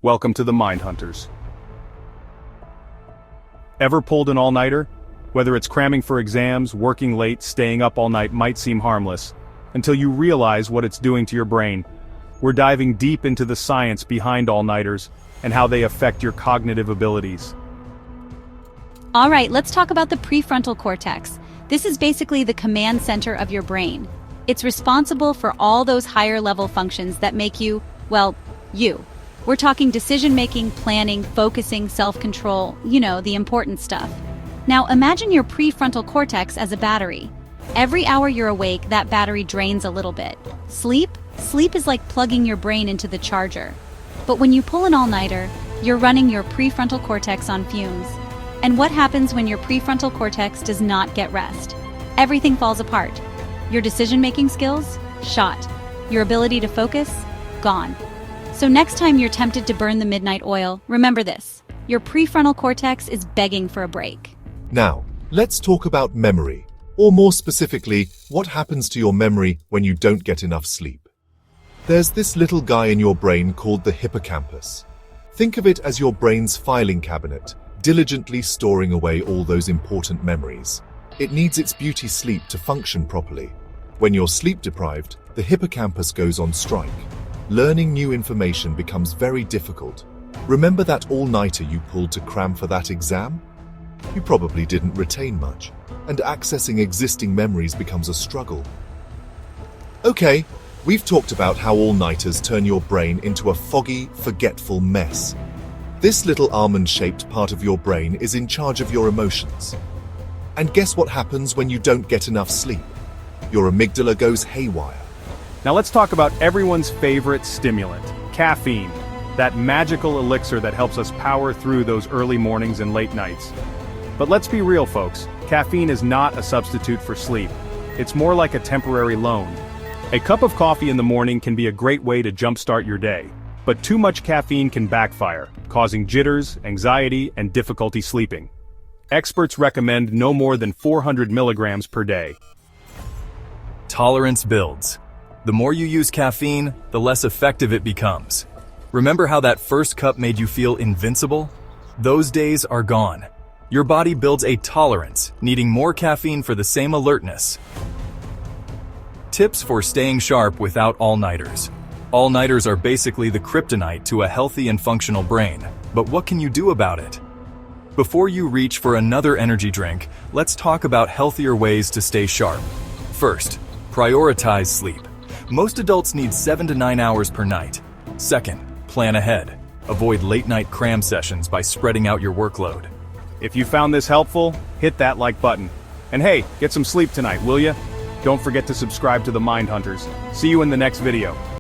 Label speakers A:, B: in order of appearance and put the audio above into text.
A: Welcome to the Mindhunters. Ever pulled an all-nighter? Whether it's cramming for exams, working late, staying up all night might seem harmless, until you realize what it's doing to your brain. We're diving deep into the science behind all-nighters, and how they affect your cognitive abilities.
B: Alright, let's talk about the prefrontal cortex. This is basically the command center of your brain. It's responsible for all those higher-level functions that make you, well, you. We're talking decision-making, planning, focusing, self-control, the important stuff. Now imagine your prefrontal cortex as a battery. Every hour you're awake, that battery drains a little bit. Sleep is like plugging your brain into the charger. But when you pull an all-nighter, you're running your prefrontal cortex on fumes. And what happens when your prefrontal cortex does not get rest? Everything falls apart. Your decision-making skills? Shot. Your ability to focus? Gone. So next time you're tempted to burn the midnight oil, remember this. Your prefrontal cortex is begging for a break.
C: Now, let's talk about memory, or more specifically, what happens to your memory when you don't get enough sleep. There's this little guy in your brain called the hippocampus. Think of it as your brain's filing cabinet, diligently storing away all those important memories. It needs its beauty sleep to function properly. When you're sleep deprived, the hippocampus goes on strike. Learning new information becomes very difficult. Remember that all-nighter you pulled to cram for that exam? You probably didn't retain much, and accessing existing memories becomes a struggle. Okay, we've talked about how all-nighters turn your brain into a foggy, forgetful mess. This little almond-shaped part of your brain is in charge of your emotions. And guess what happens when you don't get enough sleep? Your amygdala goes haywire.
A: Now let's talk about everyone's favorite stimulant, caffeine. That magical elixir that helps us power through those early mornings and late nights. But let's be real, folks. Caffeine is not a substitute for sleep. It's more like a temporary loan. A cup of coffee in the morning can be a great way to jumpstart your day. But too much caffeine can backfire, causing jitters, anxiety, and difficulty sleeping. Experts recommend no more than 400 milligrams per day.
D: Tolerance builds. The more you use caffeine, the less effective it becomes. Remember how that first cup made you feel invincible? Those days are gone. Your body builds a tolerance, needing more caffeine for the same alertness. Tips for staying sharp without all-nighters. All-nighters are basically the kryptonite to a healthy and functional brain, but what can you do about it? Before you reach for another energy drink, let's talk about healthier ways to stay sharp. First, prioritize sleep. Most adults need 7 to 9 hours per night. Second, plan ahead. Avoid late-night cram sessions by spreading out your workload.
A: If you found this helpful, hit that like button. And hey, get some sleep tonight, will ya? Don't forget to subscribe to the Mindhunters. See you in the next video.